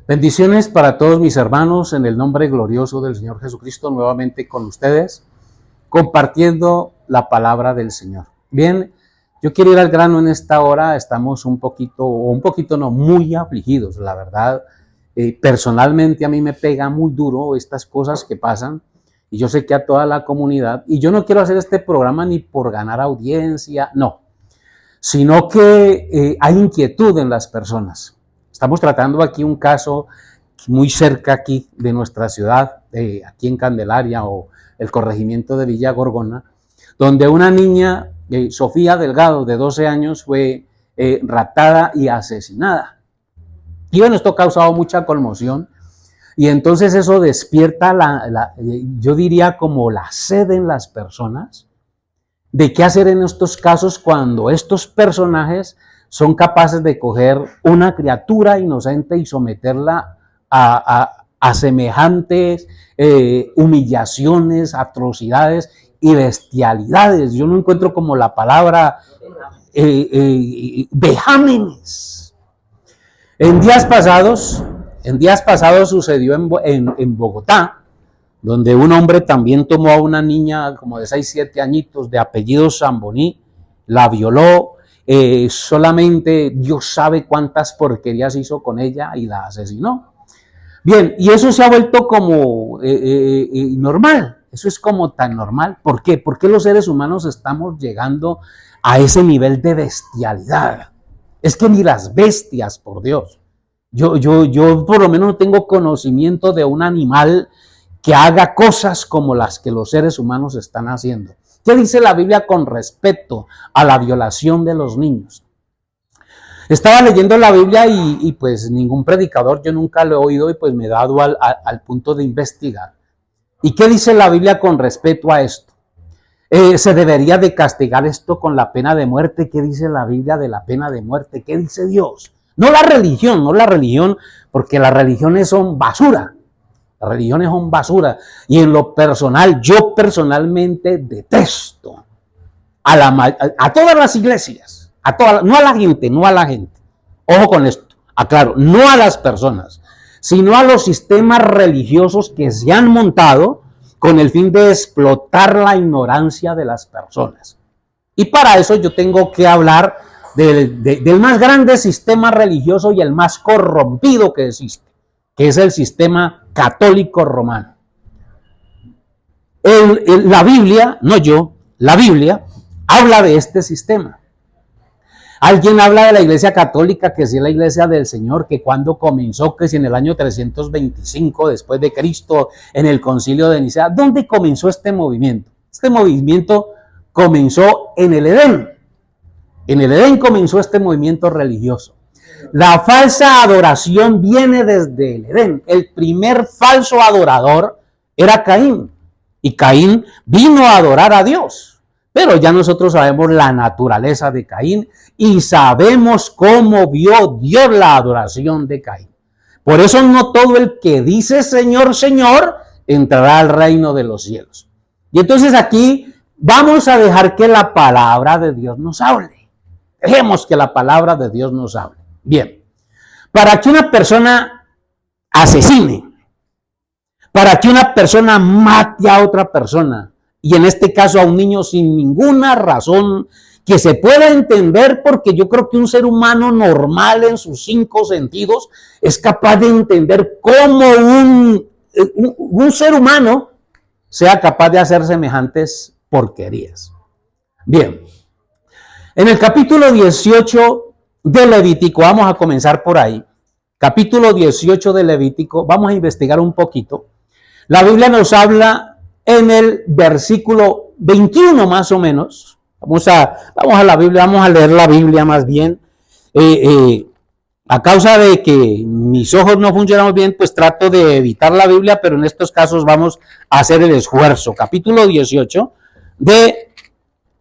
Bendiciones para todos mis hermanos en el nombre glorioso del Señor Jesucristo, nuevamente con ustedes, compartiendo la palabra del Señor. Bien, yo quiero ir al grano en esta hora. Estamos muy afligidos, la verdad. Personalmente a mí me pega muy duro estas cosas que pasan, y yo sé que a toda la comunidad, y yo no quiero hacer este programa ni por ganar audiencia, no, sino que hay inquietud en las personas. Estamos tratando aquí un caso muy cerca aquí de nuestra ciudad, aquí en Candelaria o el corregimiento de Villa Gorgona, donde una niña, Sofía Delgado, de 12 años, fue raptada y asesinada. Y bueno, esto ha causado mucha conmoción, y entonces eso despierta yo diría como la sed en las personas de qué hacer en estos casos cuando estos personajes son capaces de coger una criatura inocente y someterla a semejantes humillaciones, atrocidades y bestialidades. Yo no encuentro como la palabra vejámenes. En días pasados sucedió en Bogotá, donde un hombre también tomó a una niña como de 6, 7 añitos de apellido Zamboní, la violó, solamente Dios sabe cuántas porquerías hizo con ella y la asesinó. Bien, y eso se ha vuelto como normal, eso es como tan normal. ¿Por qué? ¿Por qué los seres humanos estamos llegando a ese nivel de bestialidad? Es que ni las bestias, por Dios. Yo por lo menos no tengo conocimiento de un animal que haga cosas como las que los seres humanos están haciendo. ¿Qué dice la Biblia con respecto a la violación de los niños? Estaba leyendo la Biblia y pues ningún predicador, yo nunca lo he oído, y pues me he dado al punto de investigar. ¿Y qué dice la Biblia con respecto a esto? ¿Se debería de castigar esto con la pena de muerte? ¿Qué dice la Biblia de la pena de muerte? ¿Qué dice Dios? No la religión, porque las religiones son basura. Las religiones son basura, y en lo personal, yo personalmente detesto a todas las iglesias, no a la gente, ojo con esto, aclaro, no a las personas, sino a los sistemas religiosos que se han montado con el fin de explotar la ignorancia de las personas. Y para eso yo tengo que hablar del más grande sistema religioso y el más corrompido que existe, que es el sistema católico romano. La Biblia, no yo, la Biblia habla de este sistema. Alguien habla de la Iglesia Católica, que si es la Iglesia del Señor, que cuando comenzó, que si en el año 325 después de Cristo, en el Concilio de Nicea. ¿Dónde comenzó este movimiento? Este movimiento comenzó en el Edén. En el Edén comenzó este movimiento religioso. La falsa adoración viene desde el Edén. El primer falso adorador era Caín, y Caín vino a adorar a Dios. Pero ya nosotros sabemos la naturaleza de Caín y sabemos cómo vio Dios la adoración de Caín. Por eso no todo el que dice Señor, Señor, entrará al reino de los cielos. Y entonces aquí vamos a dejar que la palabra de Dios nos hable. Dejemos que la palabra de Dios nos hable. Bien, para que una persona asesine, para que una persona mate a otra persona, y en este caso a un niño sin ninguna razón que se pueda entender, porque yo creo que un ser humano normal en sus 5 sentidos es capaz de entender cómo un ser humano sea capaz de hacer semejantes porquerías. Bien, en el capítulo 18 de Levítico, vamos a comenzar por ahí, capítulo 18 de Levítico, vamos a investigar un poquito. La Biblia nos habla en el versículo 21 más o menos. Vamos a la Biblia, vamos a leer la Biblia más bien. A causa de que mis ojos no funcionan bien, pues trato de evitar la Biblia, pero en estos casos vamos a hacer el esfuerzo. Capítulo 18 de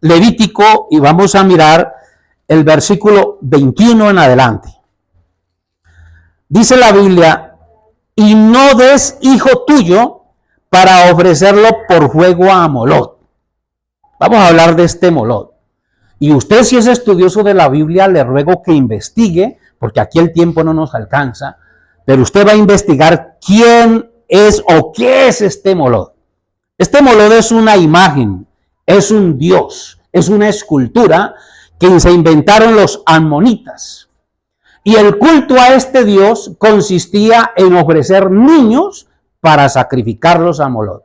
Levítico, y vamos a mirar el versículo 21 en adelante. Dice la Biblia: y no des hijo tuyo para ofrecerlo por fuego a Moloc. Vamos a hablar de este Moloc. Y usted, si es estudioso de la Biblia, le ruego que investigue, porque aquí el tiempo no nos alcanza, pero usted va a investigar quién es o qué es este Molod. Este Molod es una imagen, es un dios, es una escultura que se inventaron los amonitas. Y el culto a este dios consistía en ofrecer niños para sacrificarlos a Molod.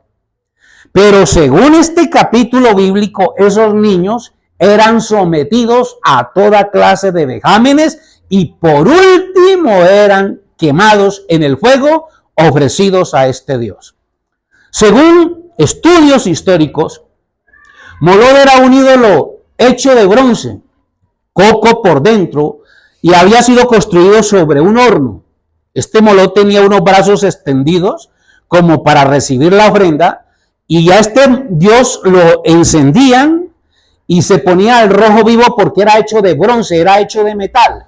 Pero según este capítulo bíblico, esos niños eran sometidos a toda clase de vejámenes y por último eran quemados en el fuego, ofrecidos a este dios. Según estudios históricos, Molod era un ídolo hecho de bronce, coco por dentro, y había sido construido sobre un horno. Este Molod tenía unos brazos extendidos como para recibir la ofrenda, y a este dios lo encendían y se ponía el rojo vivo porque era hecho de bronce, era hecho de metal.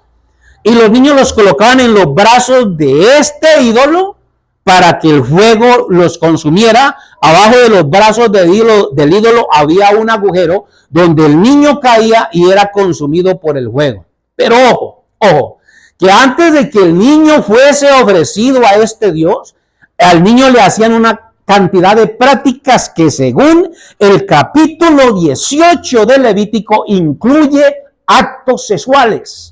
Y los niños los colocaban en los brazos de este ídolo para que el fuego los consumiera. Abajo de los brazos del ídolo había un agujero donde el niño caía y era consumido por el fuego. Pero ojo, que antes de que el niño fuese ofrecido a este dios, al niño le hacían una cantidad de prácticas que según el capítulo 18 de Levítico incluye actos sexuales.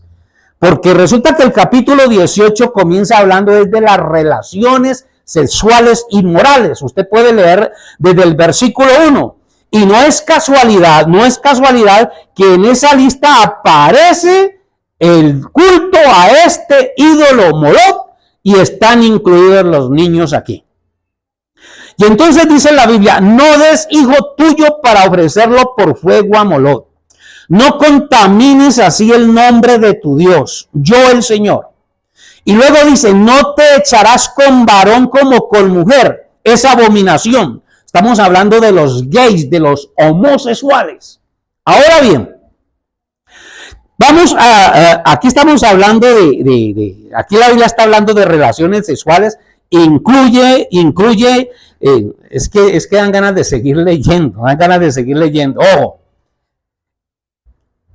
Porque resulta que el capítulo 18 comienza hablando desde las relaciones sexuales inmorales. Usted puede leer desde el versículo 1. Y no es casualidad que en esa lista aparece el culto a este ídolo Molod y están incluidos los niños aquí. Y entonces dice la Biblia, no des hijo tuyo para ofrecerlo por fuego a Molod. No contamines así el nombre de tu Dios, yo el Señor. Y luego dice, no te echarás con varón como con mujer, es abominación. Estamos hablando de los gays, de los homosexuales. Ahora bien, aquí estamos hablando aquí la Biblia está hablando de relaciones sexuales, incluye, es que dan ganas de seguir leyendo, Ojo.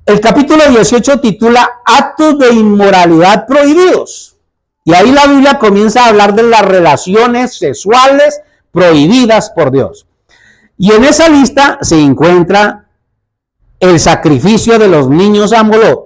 El capítulo 18 titula Actos de inmoralidad prohibidos. Y ahí la Biblia comienza a hablar de las relaciones sexuales prohibidas por Dios. Y en esa lista se encuentra el sacrificio de los niños a Molod.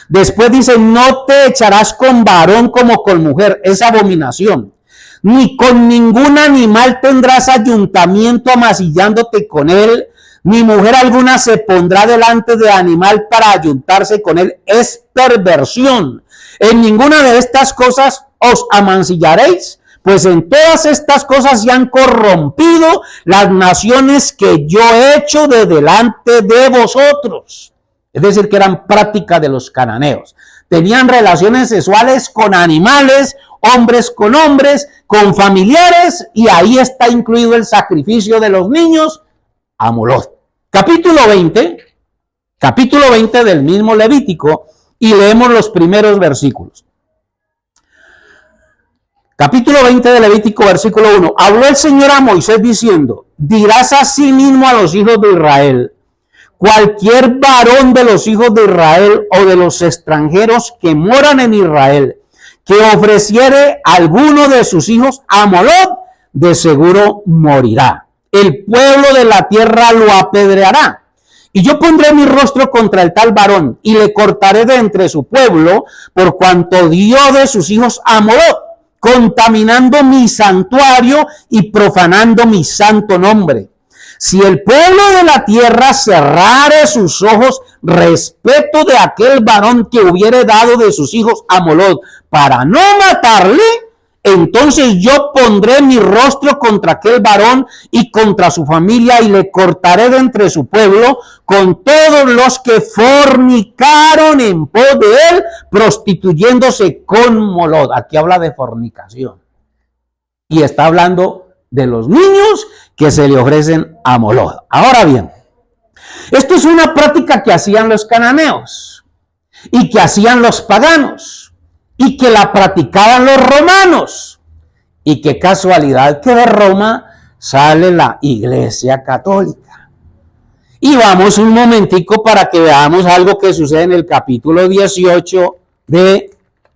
Después dice, no te echarás con varón como con mujer, es abominación. Ni con ningún animal tendrás ayuntamiento amasillándote con él, ni mujer alguna se pondrá delante de animal para ayuntarse con él, es perversión. En ninguna de estas cosas os amancillaréis, pues en todas estas cosas se han corrompido las naciones que yo he hecho de delante de vosotros. Es decir, que eran prácticas de los cananeos. Tenían relaciones sexuales con animales, hombres con hombres, con familiares, y ahí está incluido el sacrificio de los niños a Molod. Capítulo 20 del mismo Levítico, y leemos los primeros versículos. Capítulo 20 de Levítico, versículo 1. Habló el Señor a Moisés diciendo, dirás a sí mismo a los hijos de Israel, cualquier varón de los hijos de Israel o de los extranjeros que moran en Israel, que ofreciere alguno de sus hijos a Molod, de seguro morirá. El pueblo de la tierra lo apedreará. Y yo pondré mi rostro contra el tal varón y le cortaré de entre su pueblo, por cuanto dio de sus hijos a Molod, contaminando mi santuario y profanando mi santo nombre. Si el pueblo de la tierra cerrare sus ojos respecto de aquel varón que hubiere dado de sus hijos a Molod para no matarle, entonces yo pondré mi rostro contra aquel varón y contra su familia y le cortaré de entre su pueblo con todos los que fornicaron en pos de él, prostituyéndose con Molod. Aquí habla de fornicación. Y está hablando de los niños que se le ofrecen a Molod. Ahora bien, esto es una práctica que hacían los cananeos y que hacían los paganos y que la practicaban los romanos. Y qué casualidad que de Roma sale la Iglesia Católica. Y vamos un momentico para que veamos algo que sucede en el capítulo 18 de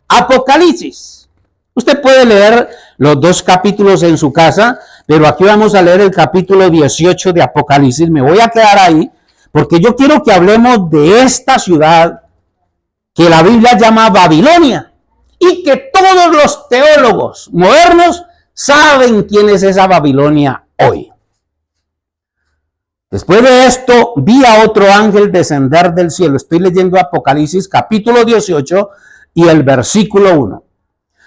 Apocalipsis. Usted puede leer los 2 capítulos en su casa, pero aquí vamos a leer el capítulo 18 de Apocalipsis. Me voy a quedar ahí porque yo quiero que hablemos de esta ciudad que la Biblia llama Babilonia y que todos los teólogos modernos saben quién es esa Babilonia hoy. Después de esto, vi a otro ángel descender del cielo. Estoy leyendo Apocalipsis capítulo 18 y el versículo 1.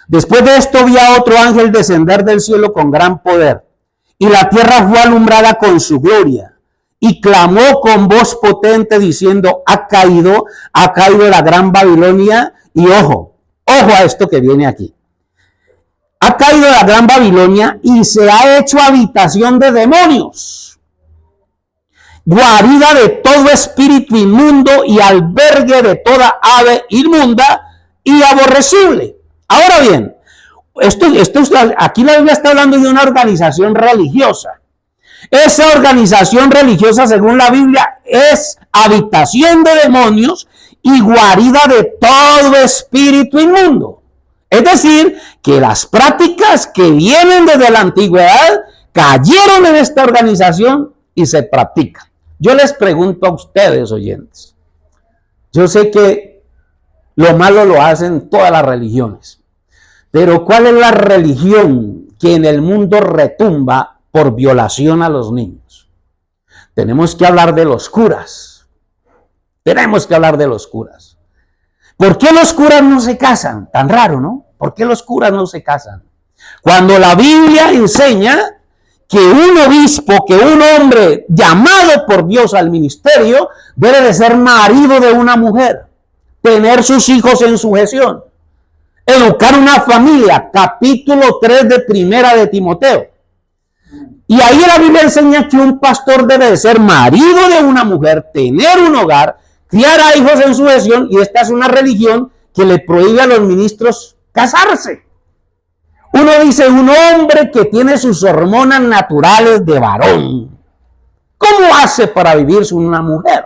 Después de esto vi a otro ángel descender del cielo con gran poder, y la tierra fue alumbrada con su gloria, y clamó con voz potente diciendo, ha caído la gran Babilonia, y ojo a esto que viene aquí. Ha caído la gran Babilonia y se ha hecho habitación de demonios, guarida de todo espíritu inmundo y albergue de toda ave inmunda y aborrecible. Ahora bien, aquí la Biblia está hablando de una organización religiosa. Esa organización religiosa, según la Biblia, es habitación de demonios y guarida de todo espíritu inmundo. Es decir, que las prácticas que vienen desde la antigüedad cayeron en esta organización y se practican. Yo les pregunto a ustedes, oyentes, yo sé que lo malo lo hacen todas las religiones, pero ¿cuál es la religión que en el mundo retumba por violación a los niños? Tenemos que hablar de los curas. ¿Por qué los curas no se casan? Tan raro, ¿no? ¿Por qué los curas no se casan? Cuando la Biblia enseña que un obispo, que un hombre llamado por Dios al ministerio, debe de ser marido de una mujer, tener sus hijos en sujeción, educar una familia, capítulo 3 de Primera de Timoteo. Y ahí la Biblia enseña que un pastor debe de ser marido de una mujer, tener un hogar, criar a hijos en sujeción, y esta es una religión que le prohíbe a los ministros casarse. Uno dice, un hombre que tiene sus hormonas naturales de varón, ¿cómo hace para vivir sin una mujer?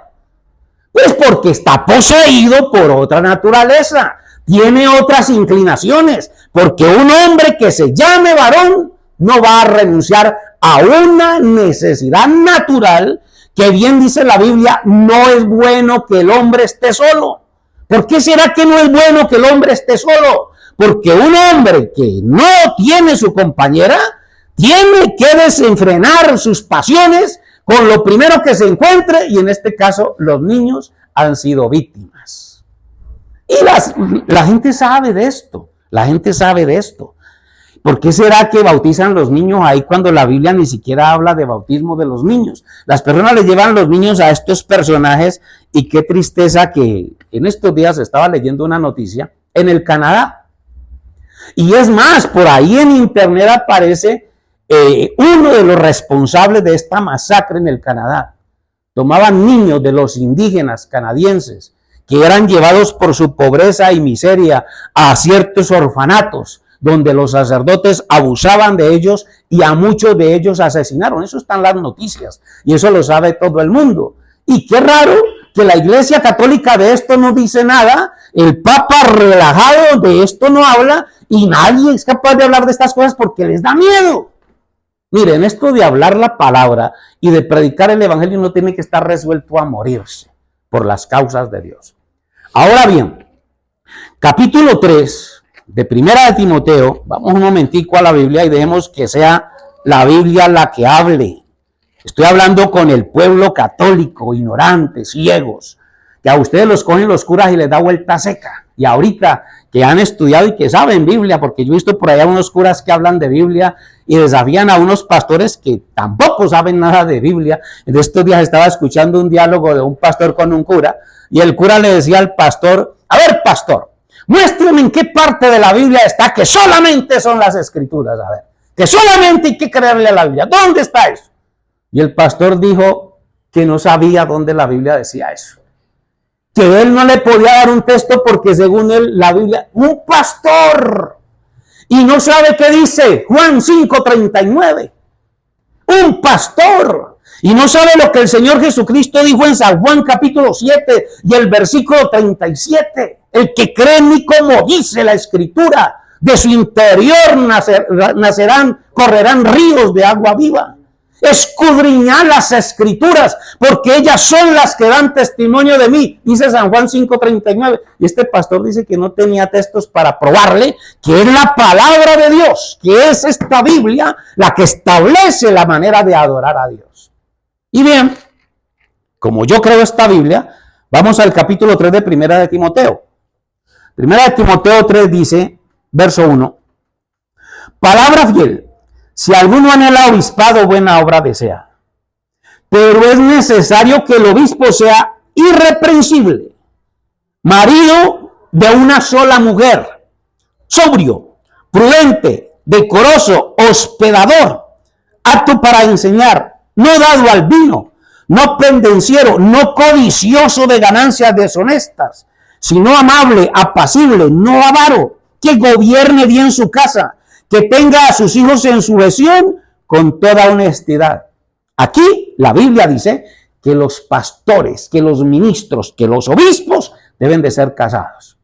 Pues porque está poseído por otra naturaleza, tiene otras inclinaciones, porque un hombre que se llame varón no va a renunciar a una necesidad natural que, bien dice la Biblia, no es bueno que el hombre esté solo. ¿Por qué será que no es bueno que el hombre esté solo? Porque un hombre que no tiene su compañera tiene que desenfrenar sus pasiones con lo primero que se encuentre, y en este caso los niños han sido víctimas. Y la gente sabe de esto, ¿Por qué será que bautizan los niños ahí cuando la Biblia ni siquiera habla de bautismo de los niños? Las personas le llevan los niños a estos personajes, y qué tristeza que en estos días estaba leyendo una noticia en el Canadá. Y es más, por ahí en internet aparece uno de los responsables de esta masacre en el Canadá. Tomaban niños de los indígenas canadienses que eran llevados por su pobreza y miseria a ciertos orfanatos, donde los sacerdotes abusaban de ellos y a muchos de ellos asesinaron. Eso está en las noticias y eso lo sabe todo el mundo. Y qué raro que la Iglesia Católica de esto no dice nada, el Papa relajado de esto no habla, y nadie es capaz de hablar de estas cosas porque les da miedo. Miren, esto de hablar la palabra y de predicar el evangelio no tiene que estar resuelto a morirse por las causas de Dios. Ahora bien, capítulo 3 de Primera de Timoteo, vamos un momentico a la Biblia y dejemos que sea la Biblia la que hable. Estoy hablando con el pueblo católico, ignorantes, ciegos, que a ustedes los cogen los curas y les da vuelta seca. Y ahorita que han estudiado y que saben Biblia, porque yo he visto por allá unos curas que hablan de Biblia y desafían a unos pastores que tampoco saben nada de Biblia. En estos días estaba escuchando un diálogo de un pastor con un cura, y el cura le decía al pastor, a ver, pastor, muéstrame en qué parte de la Biblia está que solamente son las Escrituras, a ver, que solamente hay que creerle a la Biblia. ¿Dónde está eso? Y el pastor dijo que no sabía dónde la Biblia decía eso, que él no le podía dar un texto porque según él la Biblia, un pastor, y no sabe qué dice Juan 5:39, un pastor, Y no sabe lo que el Señor Jesucristo dijo en San Juan capítulo 7 y el versículo 37. El que cree en mí, como dice la Escritura, de su interior correrán ríos de agua viva. Escudriñad las Escrituras, porque ellas son las que dan testimonio de mí, dice San Juan 5:39. Y este pastor dice que no tenía textos para probarle que es la palabra de Dios, que es esta Biblia la que establece la manera de adorar a Dios. Y bien, como yo creo esta Biblia, vamos al capítulo 3 de Primera de Timoteo. Primera de Timoteo 3 dice, verso 1, palabra fiel, si alguno anhela obispado, buena obra desea. Pero es necesario que el obispo sea irreprensible, marido de una sola mujer, sobrio, prudente, decoroso, hospedador, apto para enseñar, no dado al vino, no pendenciero, no codicioso de ganancias deshonestas, sino amable, apacible, no avaro, que gobierne bien su casa, que tenga a sus hijos en sujeción con toda honestidad. Aquí la Biblia dice que los pastores, que los ministros, que los obispos deben de ser casados.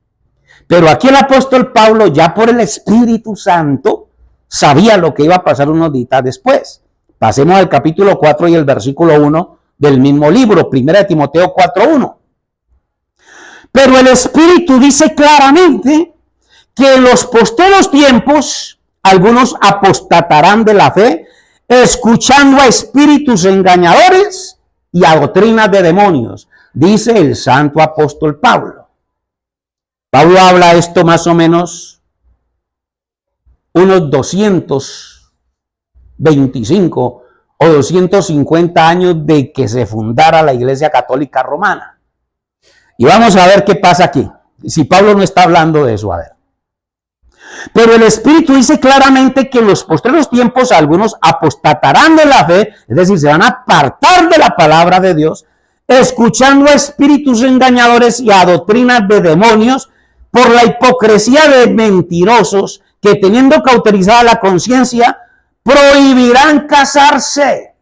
Pero aquí el apóstol Pablo, ya por el Espíritu Santo, sabía lo que iba a pasar unos días después. Pasemos al capítulo 4 y el versículo 1 del mismo libro, 1 Timoteo 4:1. Pero el Espíritu dice claramente que en los postreros tiempos algunos apostatarán de la fe, escuchando a espíritus engañadores y a doctrinas de demonios, dice el santo apóstol Pablo. Pablo habla esto más o menos unos 225 o 250 años de que se fundara la Iglesia Católica Romana. Y vamos a ver qué pasa aquí. Si Pablo no está hablando de eso, a ver. Pero el Espíritu dice claramente que en los postreros tiempos algunos apostatarán de la fe, es decir, se van a apartar de la palabra de Dios, escuchando a espíritus engañadores y a doctrinas de demonios por la hipocresía de mentirosos que, teniendo cauterizada la conciencia, prohibirán casarse.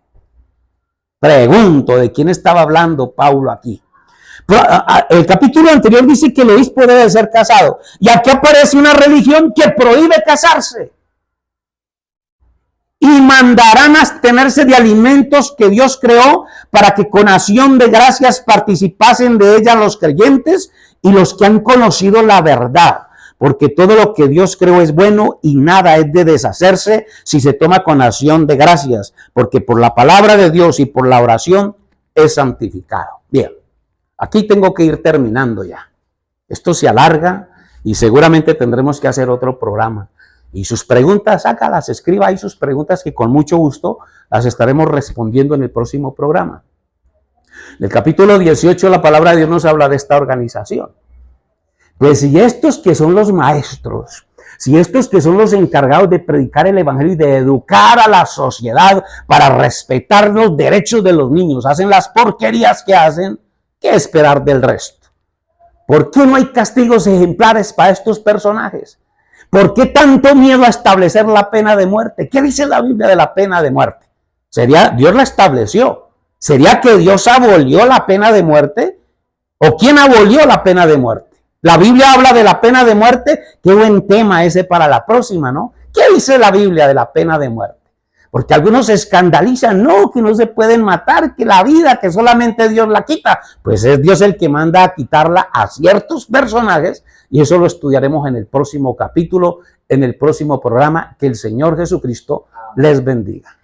Pregunto, ¿de quién estaba hablando Pablo aquí? El capítulo anterior dice que el obispo debe ser casado. Y aquí aparece una religión que prohíbe casarse. Y mandarán abstenerse de alimentos que Dios creó para que con acción de gracias participasen de ella los creyentes y los que han conocido la verdad. Porque todo lo que Dios creó es bueno y nada es de deshacerse si se toma con acción de gracias. Porque por la palabra de Dios y por la oración es santificado. Bien. Aquí tengo que ir terminando ya. Esto se alarga y seguramente tendremos que hacer otro programa. Y sus preguntas, sácalas, escriba ahí sus preguntas que con mucho gusto las estaremos respondiendo en el próximo programa. En el capítulo 18 la palabra de Dios nos habla de esta organización. Pues si estos que son los maestros, si estos que son los encargados de predicar el evangelio y de educar a la sociedad para respetar los derechos de los niños, hacen las porquerías que hacen, ¿qué esperar del resto? ¿Por qué no hay castigos ejemplares para estos personajes? ¿Por qué tanto miedo a establecer la pena de muerte? ¿Qué dice la Biblia de la pena de muerte? Dios la estableció. ¿Sería que Dios abolió la pena de muerte? ¿O quién abolió la pena de muerte? La Biblia habla de la pena de muerte. Qué buen tema ese para la próxima, ¿no? ¿Qué dice la Biblia de la pena de muerte? Porque algunos se escandalizan, no, que no se pueden matar, que la vida, que solamente Dios la quita. Pues es Dios el que manda a quitarla a ciertos personajes y eso lo estudiaremos en el próximo capítulo, en el próximo programa. Que el Señor Jesucristo les bendiga.